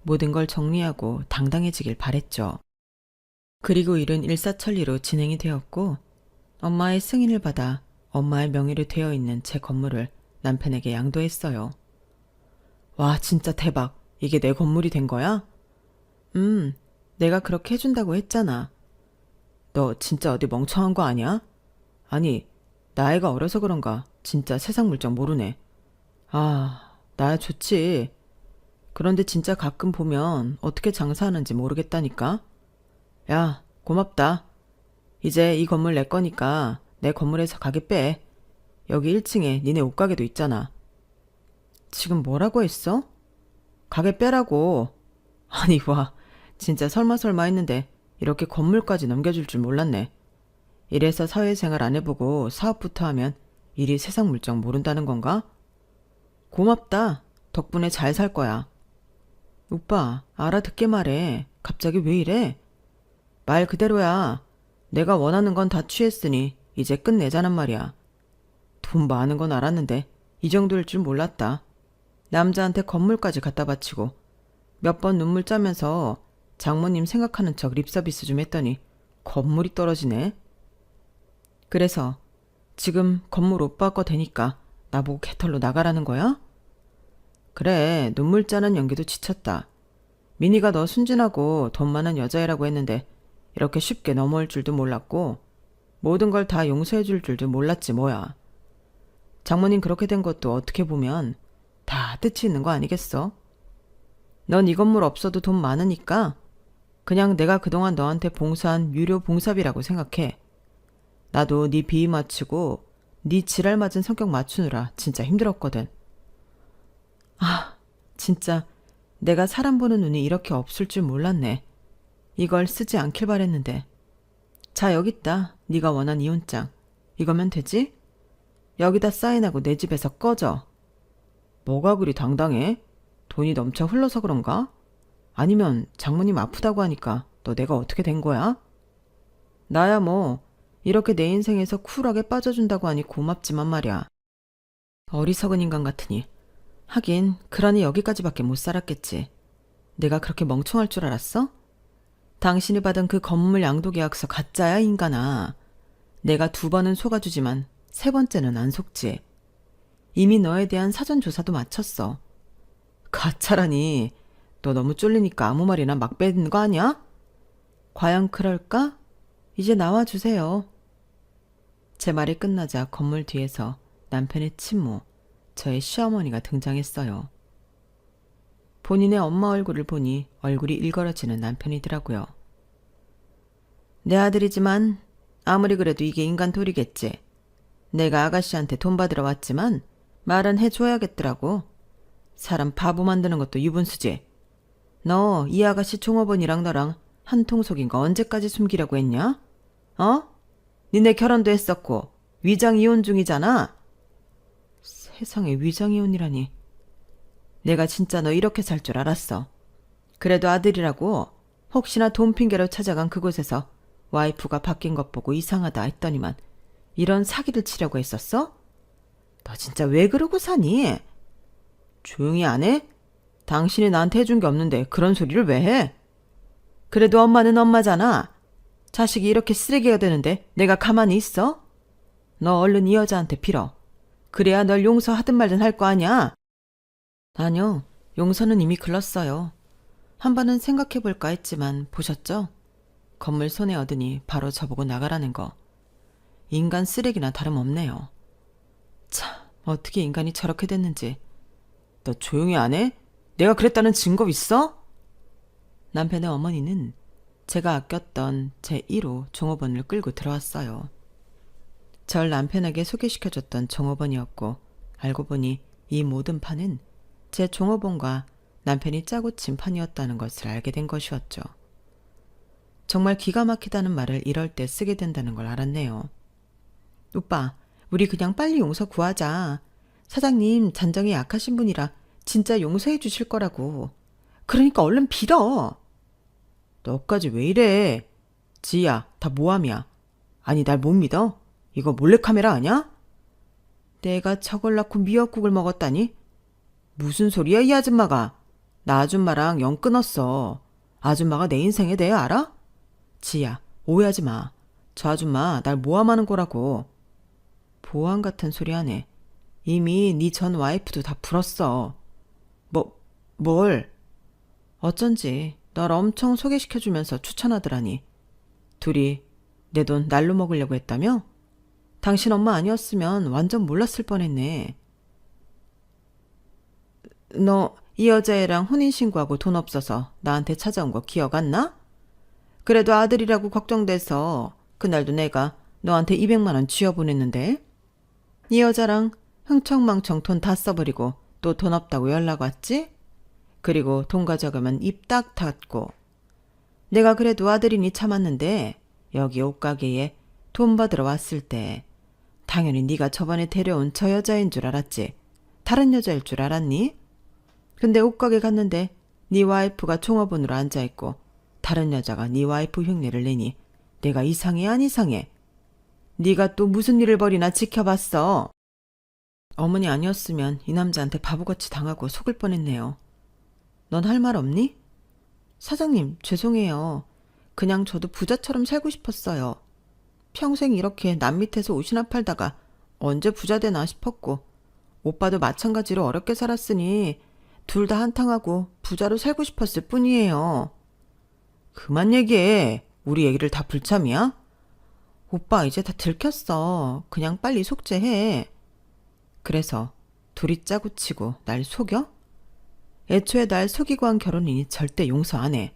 모든 걸 정리하고 당당해지길 바랬죠. 그리고 일은 일사천리로 진행이 되었고 엄마의 승인을 받아 엄마의 명의로 되어 있는 제 건물을 남편에게 양도했어요. 와, 진짜 대박. 이게 내 건물이 된 거야? 내가 그렇게 해준다고 했잖아. 너 진짜 어디 멍청한 거 아니야? 아니, 나이가 어려서 그런가 진짜 세상 물정 모르네. 아, 나야 좋지. 그런데 진짜 가끔 보면 어떻게 장사하는지 모르겠다니까. 야, 고맙다. 이제 이 건물 내 거니까 내 건물에서 가게 빼. 여기 1층에 니네 옷가게도 있잖아. 지금 뭐라고 했어? 가게 빼라고. 아니, 와, 진짜 설마 했는데 이렇게 건물까지 넘겨줄 줄 몰랐네. 이래서 사회생활 안 해보고 사업부터 하면 일이 세상 물정 모른다는 건가? 고맙다. 덕분에 잘 살 거야. 오빠, 알아듣게 말해. 갑자기 왜 이래? 말 그대로야. 내가 원하는 건 다 취했으니 이제 끝내자는 말이야. 돈 많은 건 알았는데 이 정도일 줄 몰랐다. 남자한테 건물까지 갖다 바치고 몇 번 눈물 짜면서 장모님 생각하는 척 립서비스 좀 했더니 건물이 떨어지네. 그래서 지금 건물 오빠 거 되니까 나보고 개털로 나가라는 거야? 그래, 눈물 짜는 연기도 지쳤다. 미니가 너 순진하고 돈 많은 여자애라고 했는데 이렇게 쉽게 넘어올 줄도 몰랐고 모든 걸 다 용서해 줄 줄도 몰랐지 뭐야. 장모님 그렇게 된 것도 어떻게 보면 다 뜻이 있는 거 아니겠어? 넌 이 건물 없어도 돈 많으니까 그냥 내가 그동안 너한테 봉사한 유료 봉사비라고 생각해. 나도 네 비위 맞추고 네 지랄 맞은 성격 맞추느라 진짜 힘들었거든. 아, 진짜 내가 사람 보는 눈이 이렇게 없을 줄 몰랐네. 이걸 쓰지 않길 바랬는데. 자, 여기 있다. 네가 원한 이혼장. 이거면 되지? 여기다 사인하고 내 집에서 꺼져. 뭐가 그리 당당해? 돈이 넘쳐 흘러서 그런가? 아니면 장모님 아프다고 하니까 너 내가 어떻게 된 거야? 나야 뭐 이렇게 내 인생에서 쿨하게 빠져준다고 하니 고맙지만 말이야. 어리석은 인간 같으니. 하긴 그러니 여기까지밖에 못 살았겠지. 내가 그렇게 멍청할 줄 알았어? 당신이 받은 그 건물 양도 계약서 가짜야, 인간아. 내가 2번은 속아주지만 3번째는 안 속지. 이미 너에 대한 사전조사도 마쳤어. 가짜라니. 너 너무 쫄리니까 아무 말이나 막 빼는 거 아니야? 과연 그럴까? 이제 나와주세요. 제 말이 끝나자 건물 뒤에서 남편의 친모, 저의 시어머니가 등장했어요. 본인의 엄마 얼굴을 보니 얼굴이 일그러지는 남편이더라고요. 내 아들이지만 아무리 그래도 이게 인간 도리겠지. 내가 아가씨한테 돈 받으러 왔지만 말은 해줘야겠더라고. 사람 바보 만드는 것도 유분수지. 너 이 아가씨 종업원이랑 너랑 한 통속인 거 언제까지 숨기려고 했냐? 어? 니네 결혼도 했었고 위장 이혼 중이잖아. 세상에 위장 이혼이라니. 내가 진짜 너 이렇게 살 줄 알았어. 그래도 아들이라고 혹시나 돈 핑계로 찾아간 그곳에서 와이프가 바뀐 것 보고 이상하다 했더니만 이런 사기를 치려고 했었어? 너 진짜 왜 그러고 사니? 조용히 안 해? 당신이 나한테 해준 게 없는데 그런 소리를 왜 해? 그래도 엄마는 엄마잖아. 자식이 이렇게 쓰레기가 되는데 내가 가만히 있어? 너 얼른 이 여자한테 빌어. 그래야 널 용서하든 말든 할 거 아니야? 아니요. 용서는 이미 글렀어요. 한 번은 생각해볼까 했지만 보셨죠? 건물 손에 얻으니 바로 저보고 나가라는 거. 인간 쓰레기나 다름없네요. 참, 어떻게 인간이 저렇게 됐는지. 너 조용히 안 해? 내가 그랬다는 증거 있어? 남편의 어머니는 제가 아꼈던 제 1호 종업원을 끌고 들어왔어요. 절 남편에게 소개시켜줬던 종업원이었고, 알고 보니 이 모든 판은 제 종업원과 남편이 짜고 친 판이었다는 것을 알게 된 것이었죠. 정말 기가 막히다는 말을 이럴 때 쓰게 된다는 걸 알았네요. 오빠, 우리 그냥 빨리 용서 구하자. 사장님 잔정이 약하신 분이라 진짜 용서해 주실 거라고. 그러니까 얼른 빌어. 너까지 왜 이래? 지희야, 다 모함이야. 아니, 날 못 믿어? 이거 몰래카메라 아냐? 내가 저걸 낳고 미역국을 먹었다니? 무슨 소리야, 이 아줌마가? 나 아줌마랑 영 끊었어. 아줌마가 내 인생에 대해 알아? 지희야, 오해하지 마. 저 아줌마 날 모함하는 거라고. 보안 같은 소리 하네. 이미 네 전 와이프도 다 불었어. 뭘? 어쩐지 널 엄청 소개시켜주면서 추천하더라니. 둘이 내 돈 날로 먹으려고 했다며? 당신 엄마 아니었으면 완전 몰랐을 뻔했네. 너 이 여자애랑 혼인신고하고 돈 없어서 나한테 찾아온 거 기억 안 나? 그래도 아들이라고 걱정돼서 그날도 내가 너한테 200만 원 쥐어보냈는데 이 여자랑 흥청망청 돈 다 써버리고 또 돈 없다고 연락 왔지? 그리고 돈 가져가면 입 딱 닫고. 내가 그래도 아들이니 참았는데 여기 옷가게에 돈 받으러 왔을 때 당연히 네가 저번에 데려온 저 여자인 줄 알았지. 다른 여자일 줄 알았니? 근데 옷가게 갔는데 네 와이프가 종업원으로 앉아있고 다른 여자가 네 와이프 흉내를 내니 내가 이상해 안 이상해? 네가 또 무슨 일을 벌이나 지켜봤어. 어머니 아니었으면 이 남자한테 바보같이 당하고 속을 뻔했네요. 넌 할 말 없니? 사장님, 죄송해요. 그냥 저도 부자처럼 살고 싶었어요. 평생 이렇게 남 밑에서 옷이나 팔다가 언제 부자 되나 싶었고, 오빠도 마찬가지로 어렵게 살았으니 둘 다 한탕하고 부자로 살고 싶었을 뿐이에요. 그만 얘기해. 우리 얘기를 다 불참이야? 오빠 이제 다 들켰어. 그냥 빨리 속죄해. 그래서 둘이 짜고 치고 날 속여? 애초에 날 속이고 한 결혼이니 절대 용서 안 해.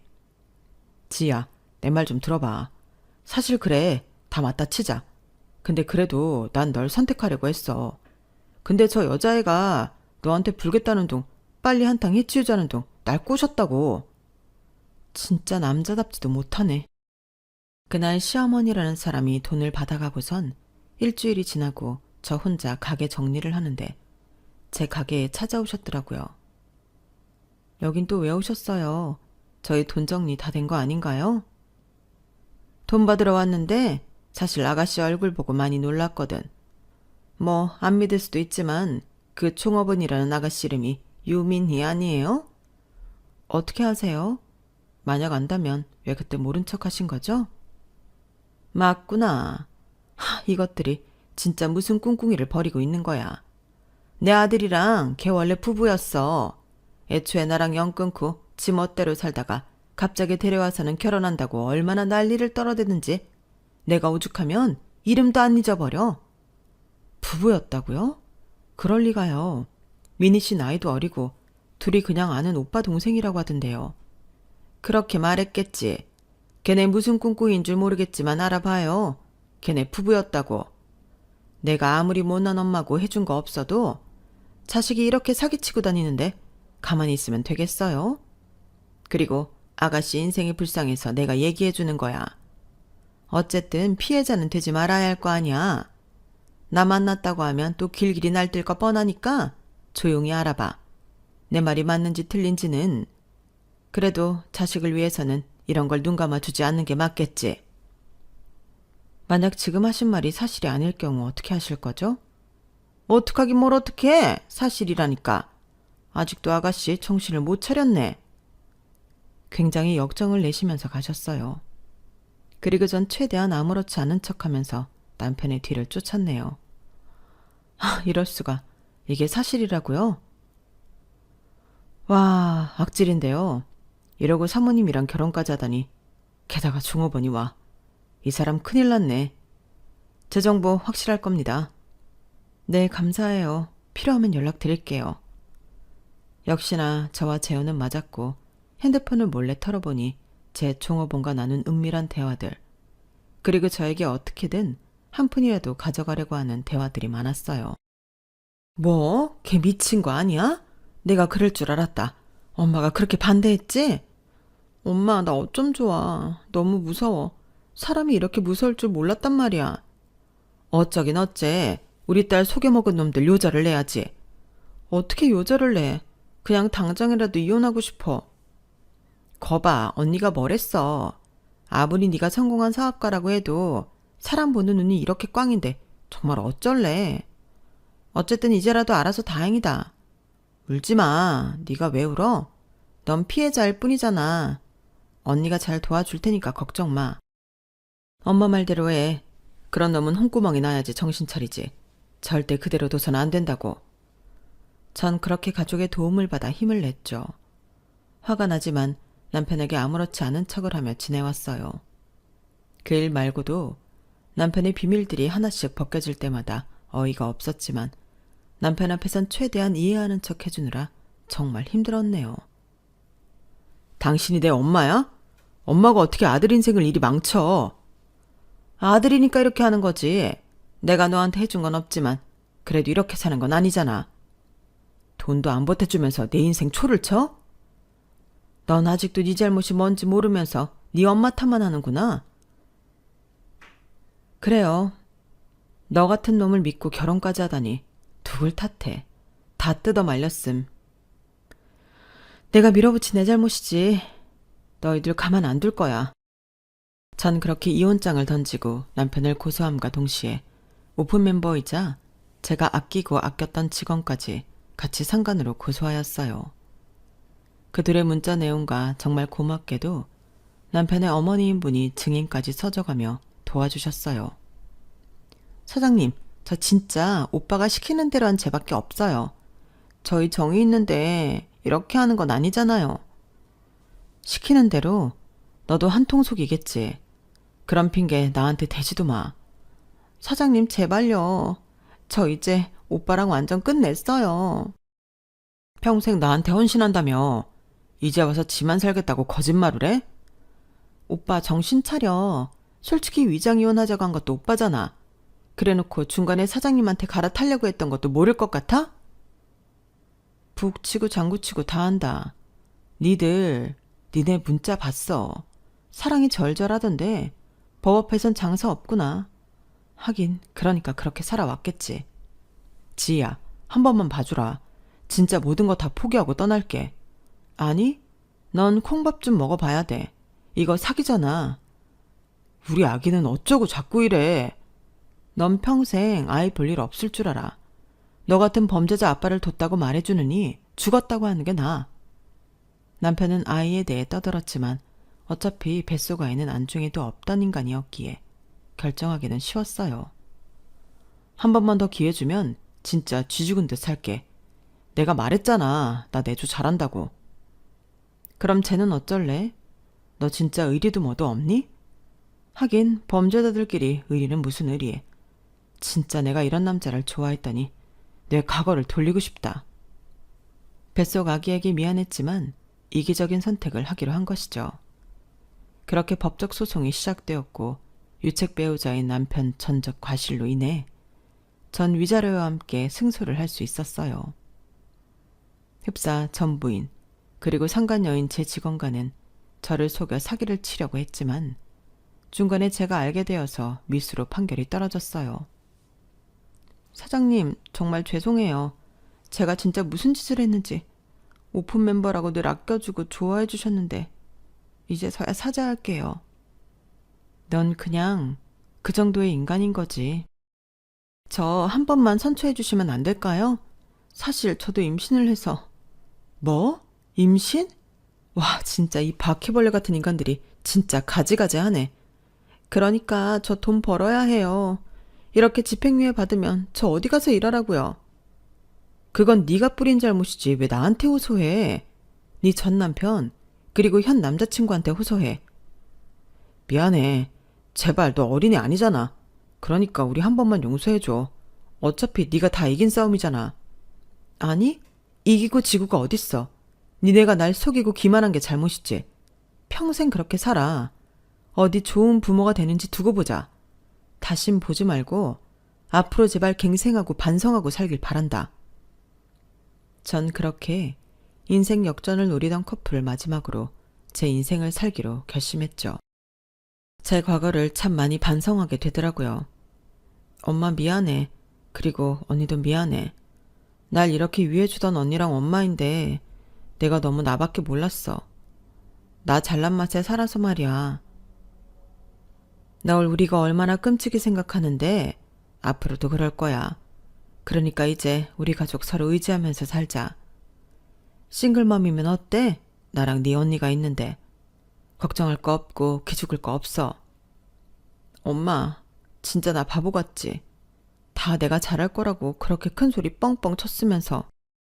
지희야, 내 말 좀 들어봐. 사실 그래, 다 맞다 치자. 근데 그래도 난 널 선택하려고 했어. 근데 저 여자애가 너한테 불겠다는 둥, 빨리 한탕 해치우자는 둥 날 꼬셨다고. 진짜 남자답지도 못하네. 그날 시어머니라는 사람이 돈을 받아가고선 일주일이 지나고 저 혼자 가게 정리를 하는데 제 가게에 찾아오셨더라고요. 여긴 또 왜 오셨어요? 저희 돈 정리 다 된 거 아닌가요? 돈 받으러 왔는데 사실 아가씨 얼굴 보고 많이 놀랐거든. 뭐 안 믿을 수도 있지만 그 총업원이라는 아가씨 이름이 유민희 아니에요? 어떻게 아세요? 만약 안다면 왜 그때 모른 척 하신 거죠? 맞구나. 이것들이 진짜 무슨 꿍꿍이를 벌이고 있는 거야. 내 아들이랑 걔 원래 부부였어. 애초에 나랑 연 끊고 지 멋대로 살다가 갑자기 데려와서는 결혼한다고 얼마나 난리를 떨어대는지 내가 오죽하면 이름도 안 잊어버려. 부부였다고요? 그럴 리가요. 미니 씨 나이도 어리고 둘이 그냥 아는 오빠 동생이라고 하던데요. 그렇게 말했겠지. 걔네 무슨 꿍꿍인 줄 모르겠지만 알아봐요. 걔네 부부였다고. 내가 아무리 못난 엄마고 해준 거 없어도 자식이 이렇게 사기치고 다니는데 가만히 있으면 되겠어요? 그리고 아가씨 인생이 불쌍해서 내가 얘기해주는 거야. 어쨌든 피해자는 되지 말아야 할 거 아니야. 나 만났다고 하면 또 길길이 날뛸 거 뻔하니까 조용히 알아봐. 내 말이 맞는지 틀린지는. 그래도 자식을 위해서는 이런 걸 눈 감아주지 않는 게 맞겠지. 만약 지금 하신 말이 사실이 아닐 경우 어떻게 하실 거죠? 어떡하긴 뭘 어떡해. 사실이라니까. 아직도 아가씨 정신을 못 차렸네. 굉장히 역정을 내시면서 가셨어요. 그리고 전 최대한 아무렇지 않은 척하면서 남편의 뒤를 쫓았네요. 이럴 수가. 이게 사실이라고요? 와, 악질인데요. 이러고 사모님이랑 결혼까지 하다니. 게다가 종업원이 와. 이 사람 큰일 났네. 제 정보 확실할 겁니다. 네, 감사해요. 필요하면 연락드릴게요. 역시나 저와 재호는 맞았고 핸드폰을 몰래 털어보니 제 종업원과 나눈 은밀한 대화들, 그리고 저에게 어떻게든 한 푼이라도 가져가려고 하는 대화들이 많았어요. 뭐? 걔 미친 거 아니야? 내가 그럴 줄 알았다. 엄마가 그렇게 반대했지? 엄마, 나 어쩜 좋아. 너무 무서워. 사람이 이렇게 무서울 줄 몰랐단 말이야. 어쩌긴 어째. 우리 딸 속여먹은 놈들 요절을 내야지. 어떻게 요절을 내? 그냥 당장이라도 이혼하고 싶어. 거봐, 언니가 뭐랬어. 아무리 네가 성공한 사업가라고 해도 사람 보는 눈이 이렇게 꽝인데 정말 어쩔래. 어쨌든 이제라도 알아서 다행이다. 울지 마. 네가 왜 울어? 넌 피해자일 뿐이잖아. 언니가 잘 도와줄 테니까 걱정 마. 엄마 말대로 해. 그런 놈은 홍구멍이 나야지 정신 차리지. 절대 그대로 둬선 안 된다고. 전 그렇게 가족의 도움을 받아 힘을 냈죠. 화가 나지만 남편에게 아무렇지 않은 척을 하며 지내왔어요. 그 일 말고도 남편의 비밀들이 하나씩 벗겨질 때마다 어이가 없었지만 남편 앞에선 최대한 이해하는 척 해주느라 정말 힘들었네요. 당신이 내 엄마야? 엄마가 어떻게 아들 인생을 이리 망쳐? 아들이니까 이렇게 하는 거지. 내가 너한테 해준 건 없지만 그래도 이렇게 사는 건 아니잖아. 돈도 안 보태주면서 내 인생 초를 쳐? 넌 아직도 네 잘못이 뭔지 모르면서 네 엄마 탓만 하는구나. 그래요. 너 같은 놈을 믿고 결혼까지 하다니 누굴 탓해. 다 뜯어 말렸음. 내가 밀어붙인 내 잘못이지. 너희들 가만 안 둘 거야. 전 그렇게 이혼장을 던지고 남편을 고소함과 동시에 오픈 멤버이자 제가 아끼고 아꼈던 직원까지 같이 상간으로 고소하였어요. 그들의 문자 내용과 정말 고맙게도 남편의 어머니인 분이 증인까지 서져가며 도와주셨어요. 사장님, 저 진짜 오빠가 시키는 대로 한 죄밖에 없어요. 저희 정이 있는데 이렇게 하는 건 아니잖아요. 시키는 대로 너도 한통속이겠지. 그런 핑계 나한테 대지도 마. 사장님 제발요. 저 이제 오빠랑 완전 끝냈어요. 평생 나한테 헌신한다며 이제 와서 지만 살겠다고 거짓말을 해? 오빠 정신 차려. 솔직히 위장 이혼하자고 한 것도 오빠잖아. 그래놓고 중간에 사장님한테 갈아타려고 했던 것도 모를 것 같아? 북치고 장구치고 다 한다. 니네 문자 봤어. 사랑이 절절하던데 법 앞에선 장사 없구나. 하긴 그러니까 그렇게 살아왔겠지. 지희야, 한 번만 봐주라. 진짜 모든 거 다 포기하고 떠날게. 아니, 넌 콩밥 좀 먹어봐야 돼. 이거 사기잖아. 우리 아기는 어쩌고 자꾸 이래. 넌 평생 아이 볼 일 없을 줄 알아. 너 같은 범죄자 아빠를 뒀다고 말해주느니 죽었다고 하는 게 나아. 남편은 아이에 대해 떠들었지만 어차피 뱃속 아이는 안중에도 없던 인간이었기에 결정하기는 쉬웠어요. 한 번만 더 기회 주면 진짜 쥐 죽은 듯 살게. 내가 말했잖아. 나 내조 잘한다고. 그럼 쟤는 어쩔래? 너 진짜 의리도 뭐도 없니? 하긴 범죄자들끼리 의리는 무슨 의리해. 진짜 내가 이런 남자를 좋아했다니 내 과거를 돌리고 싶다. 뱃속 아기에게 미안했지만 이기적인 선택을 하기로 한 것이죠. 그렇게 법적 소송이 시작되었고 유책 배우자인 남편 전적 과실로 인해 전 위자료와 함께 승소를 할 수 있었어요. 흡사 전 부인 그리고 상간녀인 제 직원과는 저를 속여 사기를 치려고 했지만 중간에 제가 알게 되어서 미수로 판결이 떨어졌어요. 사장님, 정말 죄송해요. 제가 진짜 무슨 짓을 했는지. 오픈 멤버라고 늘 아껴주고 좋아해 주셨는데 이제서야 사죄할게요. 넌 그냥 그 정도의 인간인 거지. 저 한 번만 선처해 주시면 안 될까요? 사실 저도 임신을 해서. 뭐? 임신? 와, 진짜 이 바퀴벌레 같은 인간들이 진짜 가지가지하네. 그러니까 저 돈 벌어야 해요. 이렇게 집행유예 받으면 저 어디 가서 일하라고요. 그건 네가 뿌린 잘못이지 왜 나한테 호소해. 네 전 남편 그리고 현 남자친구한테 호소해. 미안해. 제발 너 어린애 아니잖아. 그러니까 우리 한 번만 용서해줘. 어차피 네가 다 이긴 싸움이잖아. 아니, 이기고 지고가 어딨어. 니네가 날 속이고 기만한 게 잘못이지. 평생 그렇게 살아. 어디 좋은 부모가 되는지 두고 보자. 다신 보지 말고 앞으로 제발 갱생하고 반성하고 살길 바란다. 전 그렇게 인생 역전을 노리던 커플을 마지막으로 제 인생을 살기로 결심했죠. 제 과거를 참 많이 반성하게 되더라고요. 엄마 미안해. 그리고 언니도 미안해. 날 이렇게 위해주던 언니랑 엄마인데 내가 너무 나밖에 몰랐어. 나 잘난 맛에 살아서 말이야. 널 우리가 얼마나 끔찍이 생각하는데 앞으로도 그럴 거야. 그러니까 이제 우리 가족 서로 의지하면서 살자. 싱글맘이면 어때? 나랑 네 언니가 있는데. 걱정할 거 없고 기죽을 거 없어. 엄마, 진짜 나 바보 같지? 다 내가 잘할 거라고 그렇게 큰 소리 뻥뻥 쳤으면서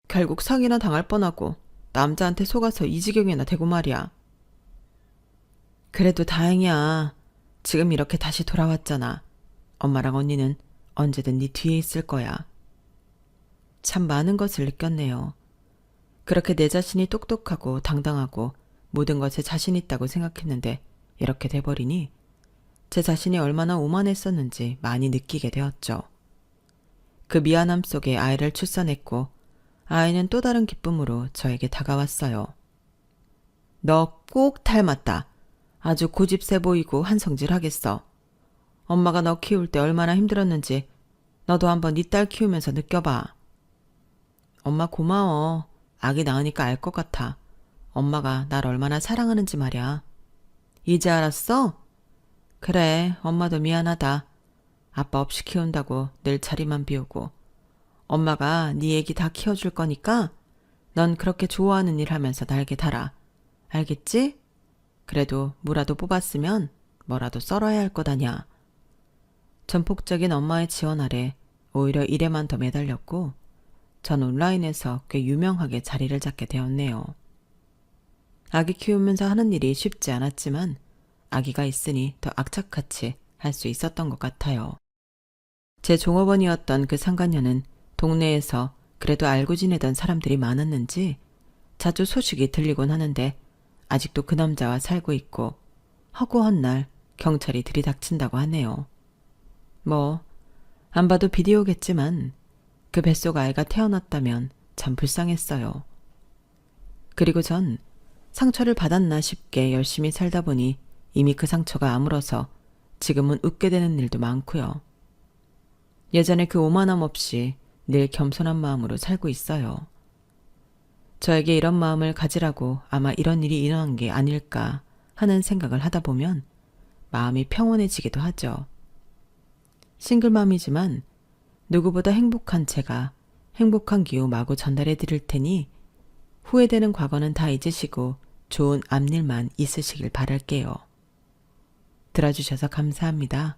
결국 사기나 당할 뻔하고 남자한테 속아서 이 지경이나 되고 말이야. 그래도 다행이야. 지금 이렇게 다시 돌아왔잖아. 엄마랑 언니는 언제든 네 뒤에 있을 거야. 참 많은 것을 느꼈네요. 그렇게 내 자신이 똑똑하고 당당하고 모든 것에 자신 있다고 생각했는데 이렇게 돼버리니 제 자신이 얼마나 오만했었는지 많이 느끼게 되었죠. 그 미안함 속에 아이를 출산했고 아이는 또 다른 기쁨으로 저에게 다가왔어요. 너 꼭 닮았다. 아주 고집세 보이고 한성질하겠어. 엄마가 너 키울 때 얼마나 힘들었는지 너도 한번 네 딸 키우면서 느껴봐. 엄마 고마워. 아기 낳으니까 알 것 같아. 엄마가 날 얼마나 사랑하는지 말이야. 이제 알았어? 그래, 엄마도 미안하다. 아빠 없이 키운다고 늘 자리만 비우고. 엄마가 네 애기 다 키워줄 거니까 넌 그렇게 좋아하는 일 하면서 날개 달아. 알겠지? 그래도 무라도 뽑았으면 뭐라도 썰어야 할 것 아냐. 전폭적인 엄마의 지원 아래 오히려 일에만 더 매달렸고 전 온라인에서 꽤 유명하게 자리를 잡게 되었네요. 아기 키우면서 하는 일이 쉽지 않았지만 아기가 있으니 더 악착같이 할 수 있었던 것 같아요. 제 종업원이었던 그 상간녀는 동네에서 그래도 알고 지내던 사람들이 많았는지 자주 소식이 들리곤 하는데 아직도 그 남자와 살고 있고 허구한 날 경찰이 들이닥친다고 하네요. 뭐 안 봐도 비디오겠지만 그 뱃속 아이가 태어났다면 참 불쌍했어요. 그리고 전 상처를 받았나 싶게 열심히 살다 보니 이미 그 상처가 아물어서 지금은 웃게 되는 일도 많고요. 예전에 그 오만함 없이 늘 겸손한 마음으로 살고 있어요. 저에게 이런 마음을 가지라고 아마 이런 일이 일어난 게 아닐까 하는 생각을 하다 보면 마음이 평온해지기도 하죠. 싱글맘이지만 누구보다 행복한 제가 행복한 기후 마구 전달해 드릴 테니 후회되는 과거는 다 잊으시고 좋은 앞일만 있으시길 바랄게요. 들어주셔서 감사합니다.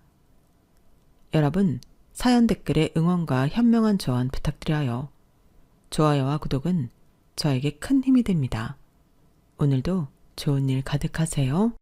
여러분, 사연 댓글에 응원과 현명한 조언 부탁드려요. 좋아요와 구독은 저에게 큰 힘이 됩니다. 오늘도 좋은 일 가득하세요.